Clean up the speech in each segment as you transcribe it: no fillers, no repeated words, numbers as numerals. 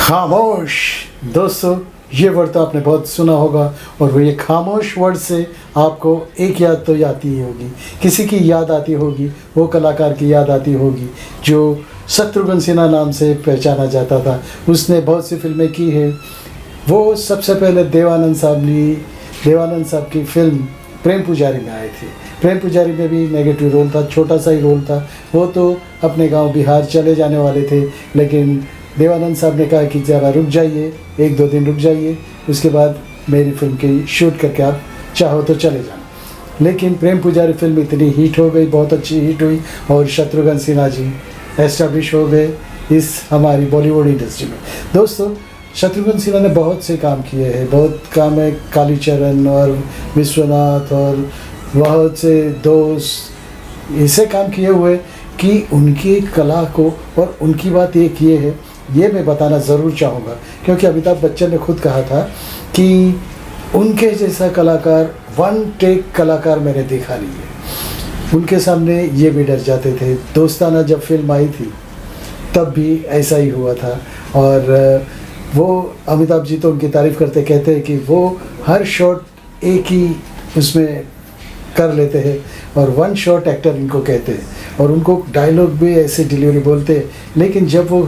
खामोश। दोस्तों, ये वर्ड तो आपने बहुत सुना होगा और वो ये खामोश वर्ड से आपको एक याद तो आती ही होगी, किसी की याद आती होगी, वो कलाकार की याद आती होगी जो शत्रुघ्न सिन्हा नाम से पहचाना जाता था। उसने बहुत सी फिल्में की है। वो सबसे पहले देवानंद साहब की फिल्म प्रेम पुजारी में आए थे। प्रेम पुजारी में भी नेगेटिव रोल था, छोटा सा ही रोल था। वो तो अपने गांव बिहार चले जाने वाले थे, लेकिन देवानंद साहब ने कहा कि ज़रा रुक जाइए, 1-2 दिन रुक जाइए, उसके बाद मेरी फिल्म की शूट करके आप चाहो तो चले जाना। लेकिन प्रेम पुजारी फिल्म इतनी हिट हो गई, बहुत अच्छी हिट हुई और शत्रुघ्न सिन्हा जी एस्टैब्लिश हो गए इस हमारी बॉलीवुड इंडस्ट्री में। दोस्तों, शत्रुघ्न सिन्हा ने बहुत से काम किए हैं, बहुत काम है, कालीचरण और विश्वनाथ और बहुत से दोस्त ऐसे काम किए हुए कि उनकी कला को और उनकी बात ये किए है, ये मैं बताना ज़रूर चाहूँगा, क्योंकि अमिताभ बच्चन ने खुद कहा था कि उनके जैसा कलाकार, वन टेक कलाकार मैंने देखा नहीं है। उनके सामने ये भी डर जाते थे। दोस्ताना जब फिल्म आई थी तब भी ऐसा ही हुआ था और वो अमिताभ जी तो उनकी तारीफ़ करते कहते हैं कि वो हर शॉट एक ही उसमें कर लेते हैं और वन शॉट एक्टर इनको कहते हैं और उनको डायलॉग भी ऐसे डिलीवरी बोलते हैं। लेकिन जब वो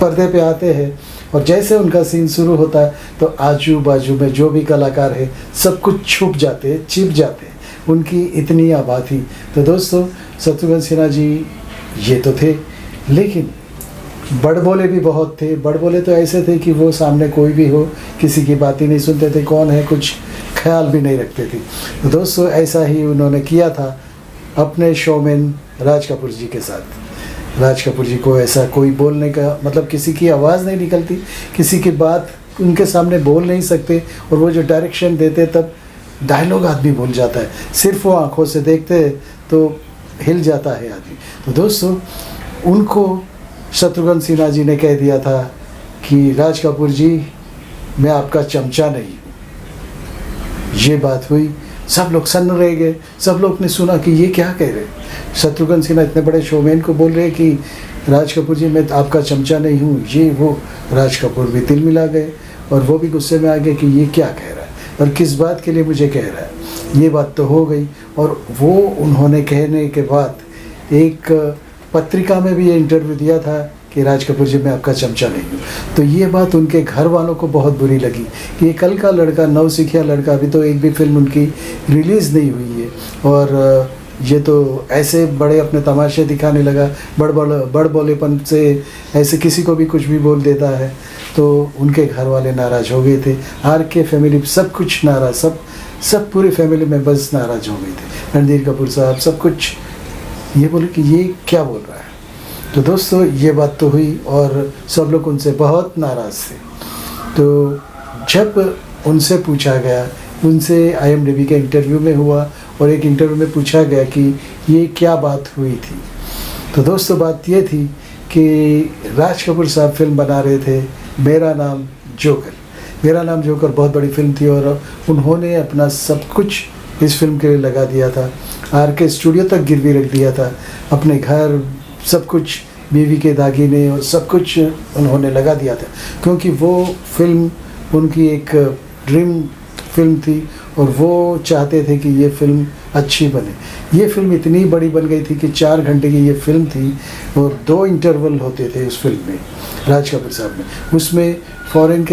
पर्दे पे आते हैं और जैसे उनका सीन शुरू होता है तो आजू बाजू में जो भी कलाकार है सब कुछ छिप जाते हैं। उनकी इतनी आभा थी। तो दोस्तों, शत्रुघ्न सिन्हा जी ये तो थे, लेकिन बड़बोले भी बहुत थे। बड़बोले तो ऐसे थे कि वो सामने कोई भी हो किसी की बात ही नहीं सुनते थे, कौन है कुछ ख्याल भी नहीं रखते थे। तो दोस्तों, ऐसा ही उन्होंने किया था अपने शोमैन राज कपूर जी के साथ। राज कपूर जी को ऐसा कोई बोलने का मतलब, किसी की आवाज़ नहीं निकलती, किसी की बात उनके सामने बोल नहीं सकते और वो जो डायरेक्शन देते तब डायलॉग आदमी भूल जाता है, सिर्फ वो आंखों से देखते तो हिल जाता है आदमी। तो दोस्तों, उनको शत्रुघ्न सिन्हा जी ने कह दिया था कि राज कपूर जी, मैं आपका चमचा नहीं हूँ। ये बात हुई, सब लोग सन्न रह गए। सब लोग ने सुना कि ये क्या कह रहे, शत्रुघ्न सिन्हा इतने बड़े शोमैन को बोल रहे कि राज कपूर जी, मैं आपका चमचा नहीं हूँ, ये वो। राज कपूर भी दिल मिला गए और वो भी गुस्से में आ गए कि ये क्या कह रहा है और किस बात के लिए मुझे कह रहा है। ये बात तो हो गई और वो उन्होंने कहने के बाद एक पत्रिका में भी ये इंटरव्यू दिया था कि राज कपूर जी, मैं आपका चमचा नहीं हूँ। तो ये बात उनके घर वालों को बहुत बुरी लगी कि ये कल का लड़का, नौसिखिया लड़का, अभी तो एक भी फिल्म उनकी रिलीज़ नहीं हुई है और ये तो ऐसे बड़े अपने तमाशे दिखाने लगा, बड़ बोलेपन से ऐसे किसी को भी कुछ भी बोल देता है। तो उनके घर वाले नाराज़ हो गए थे। आर के फैमिली सब कुछ नाराज़, सब पूरी फैमिली मेम्बर्स नाराज़ हो गए थे। रणधीर कपूर साहब सब कुछ ये बोले कि ये क्या बोल रहा है। तो दोस्तों, ये बात तो हुई और सब लोग उनसे बहुत नाराज़ थे। तो जब उनसे पूछा गया, उनसे IMDb के इंटरव्यू में हुआ और एक इंटरव्यू में पूछा गया कि ये क्या बात हुई थी। तो दोस्तों, बात ये थी कि राज कपूर साहब फिल्म बना रहे थे मेरा नाम जोकर बहुत बड़ी फिल्म थी और उन्होंने अपना सब कुछ इस फिल्म के लिए लगा दिया था। RK स्टूडियो तक गिरवी रख दिया था, अपने घर सब कुछ, बीवी के दागिने और सब कुछ उन्होंने लगा दिया था, क्योंकि वो फिल्म उनकी एक ड्रीम फिल्म थी और वो चाहते थे कि ये फिल्म अच्छी बने। ये फिल्म इतनी बड़ी बन गई थी कि 4 घंटे की ये फिल्म थी और 2 इंटरवल होते थे उस फिल्म में, राज कपूर साहब में। उसमें फॉरेन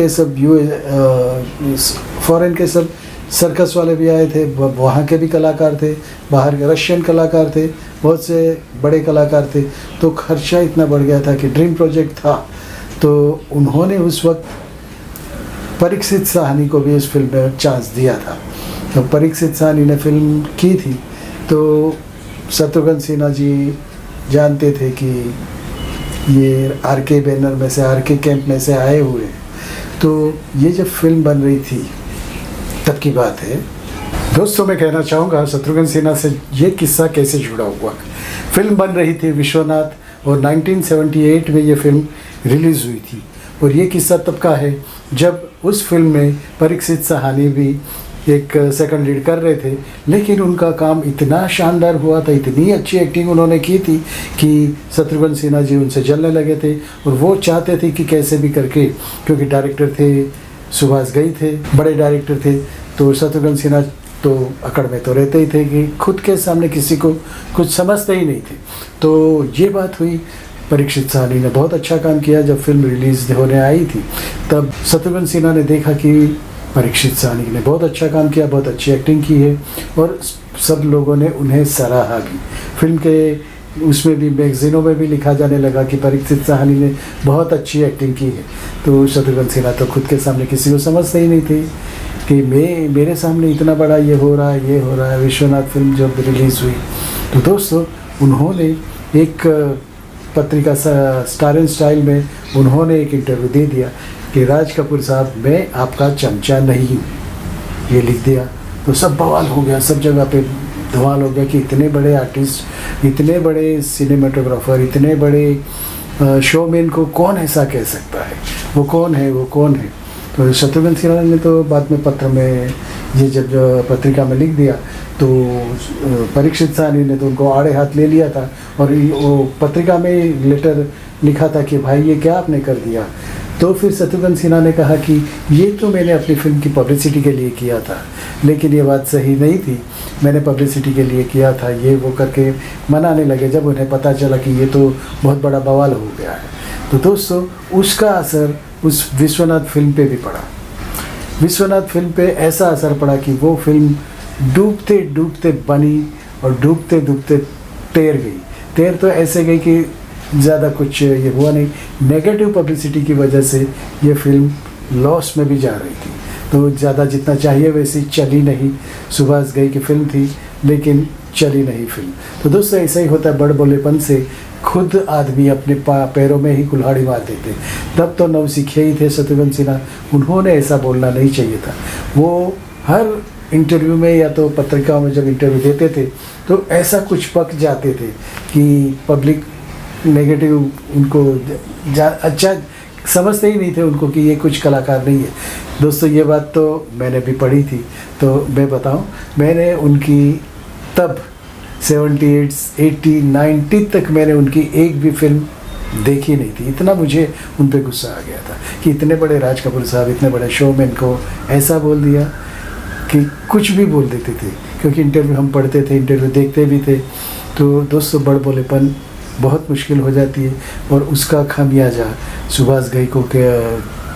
के सब सर्कस वाले भी आए थे, वहाँ के भी कलाकार थे, बाहर के रशियन कलाकार थे, बहुत से बड़े कलाकार थे। तो खर्चा इतना बढ़ गया था कि ड्रीम प्रोजेक्ट था। तो उन्होंने उस वक्त परीक्षित साहनी को भी इस फिल्म में चांस दिया था। तो परीक्षित साहनी ने फिल्म की थी। तो शत्रुघ्न सिन्हा जी जानते थे कि ये RK बैनर में से, RK कैंप में से आए हुए। तो ये जब फिल्म बन रही थी तब की बात है। दोस्तों, मैं कहना चाहूँगा शत्रुघ्न सिन्हा से ये किस्सा कैसे जुड़ा हुआ। फिल्म बन रही थी विश्वनाथ और 1978 में ये फिल्म रिलीज़ हुई थी और ये किस्सा तब का है जब उस फिल्म में परीक्षित साहनी भी एक सेकंड लीड कर रहे थे, लेकिन उनका काम इतना शानदार हुआ था, इतनी अच्छी एक्टिंग उन्होंने की थी कि शत्रुघ्न सिन्हा जी उनसे जलने लगे थे। और वो चाहते थे कि कैसे भी करके, क्योंकि डायरेक्टर थे सुभाष घई थे, बड़े डायरेक्टर थे, तो शत्रुघ्न सिन्हा तो अकड़ में तो रहते ही थे कि खुद के सामने किसी को कुछ समझते ही नहीं थे। तो ये बात हुई। परीक्षित साहनी ने बहुत अच्छा काम किया। जब फिल्म रिलीज़ होने आई थी तब शत्रुघ्न सिन्हा ने देखा कि परीक्षित साहनी ने बहुत अच्छा काम किया, बहुत अच्छी एक्टिंग की है, और सब लोगों ने उन्हें सराहा भी। फिल्म के उसमें भी मैगजीनों में भी लिखा जाने लगा कि परीक्षित साहनी ने बहुत अच्छी एक्टिंग की है। तो शत्रुघ्न सिन्हा तो खुद के सामने किसी को समझते ही नहीं थे कि मेरे सामने इतना बड़ा ये हो रहा है। विश्वनाथ फिल्म जब रिलीज़ हुई तो दोस्तों उन्होंने एक पत्रिका स्टार एंड स्टाइल में उन्होंने एक इंटरव्यू दे दिया कि राज कपूर साहब मैं आपका चमचा नहीं हूँ, ये लिख दिया। तो सब बवाल हो गया, सब जगह पे धमाल हो गया कि इतने बड़े आर्टिस्ट, इतने बड़े सिनेमाटोग्राफर, इतने बड़े शोमैन को कौन ऐसा कह सकता है, वो कौन है। तो शत्रुघ्न सिन्हा ने तो बाद में पत्र में ये जब पत्रिका में लिख दिया तो परीक्षित साहनी ने तो उनको आड़े हाथ ले लिया था, और वो पत्रिका में लेटर लिखा था कि भाई ये क्या आपने कर दिया। तो फिर शत्रुघ्न सिन्हा ने कहा कि ये तो मैंने अपनी फिल्म की पब्लिसिटी के लिए किया था, लेकिन ये बात सही नहीं थी, मैंने पब्लिसिटी के लिए किया था, ये वो करके मनाने लगे जब उन्हें पता चला कि ये तो बहुत बड़ा बवाल हो गया है। तो दोस्तों उसका असर उस विश्वनाथ फिल्म पे भी पड़ा। विश्वनाथ फिल्म पे ऐसा असर पड़ा कि वो फिल्म डूबते डूबते बनी और डूबते डूबते तैर गई। तैर तो ऐसे गई कि ज़्यादा कुछ ये हुआ नहीं, नेगेटिव पब्लिसिटी की वजह से ये फिल्म लॉस में भी जा रही थी। तो ज़्यादा जितना चाहिए वैसी चली नहीं। सुभाष घई की फिल्म थी लेकिन चली नहीं फिल्म। तो दोस्तों ऐसा ही होता है, बड़ बोलेपन से खुद आदमी अपने पैरों में ही कुल्हाड़ी मार देते। तब तो नवसिखिया ही थे शत्रुघ्न सिन्हा, उन्होंने ऐसा बोलना नहीं चाहिए था। वो हर इंटरव्यू में या तो पत्रिकाओं में जब इंटरव्यू देते थे तो ऐसा कुछ पक जाते थे कि पब्लिक नेगेटिव उनको अच्छा समझते ही नहीं थे उनको कि ये कुछ कलाकार नहीं है। दोस्तों ये बात तो मैंने भी पढ़ी थी, तो मैं बताऊं, मैंने उनकी तब 78, 80, 90 तक मैंने उनकी एक भी फिल्म देखी नहीं थी। इतना मुझे उन पे गुस्सा आ गया था कि इतने बड़े राज कपूर साहब, इतने बड़े शोमैन को ऐसा बोल दिया कि कुछ भी बोल देते थे। क्योंकि इंटरव्यू हम पढ़ते थे, इंटरव्यू देखते भी थे। तो दोस्तों बड़ बोलेपन बहुत मुश्किल हो जाती है, और उसका खामियाजा सुभाष घई को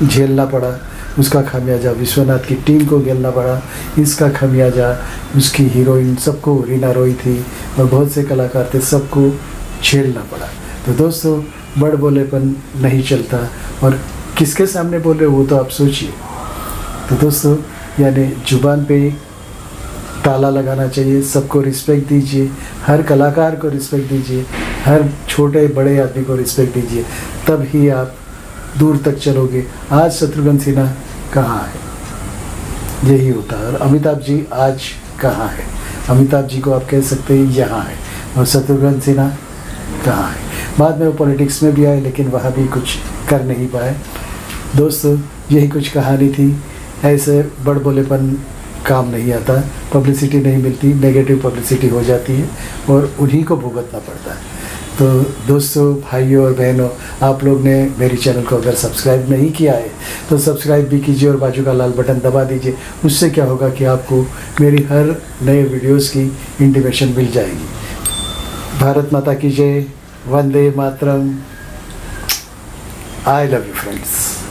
झेलना पड़ा, उसका खामियाजा विश्वनाथ की टीम को झेलना पड़ा, इसका खामियाजा उसकी हीरोइन, सबको, रीना रॉय थी और बहुत से कलाकार थे, सबको झेलना पड़ा। तो दोस्तों बड़ बोलेपन नहीं चलता, और किसके सामने बोल रहे वो तो आप सोचिए। तो दोस्तों यानी जुबान पे ताला लगाना चाहिए, सबको रिस्पेक्ट दीजिए, हर कलाकार को रिस्पेक्ट दीजिए, हर छोटे बड़े आदमी को रिस्पेक्ट दीजिए, तब ही आप दूर तक चलोगे। आज शत्रुघ्न सिन्हा कहाँ है, यही होता है। और अमिताभ जी आज कहाँ है? अमिताभ जी को आप कह सकते हैं यहाँ है, और शत्रुघ्न सिन्हा कहाँ है? बाद में वो पॉलिटिक्स में भी आए लेकिन वहाँ भी कुछ कर नहीं पाए। दोस्तों यही कुछ कहानी थी। ऐसे बड़ बोलेपन काम नहीं आता, पब्लिसिटी नहीं मिलती, नेगेटिव पब्लिसिटी हो जाती है और उन्हीं को भुगतना पड़ता है। तो दोस्तों, भाइयों और बहनों, आप लोग ने मेरी चैनल को अगर सब्सक्राइब नहीं किया है तो सब्सक्राइब भी कीजिए और बाजू का लाल बटन दबा dीजिए। उससे क्या होगा कि आपको मेरी हर नए वीडियोस की इंटीमेशन मिल जाएगी। भारत माता की जय, वंदे मातरम। I love you friends.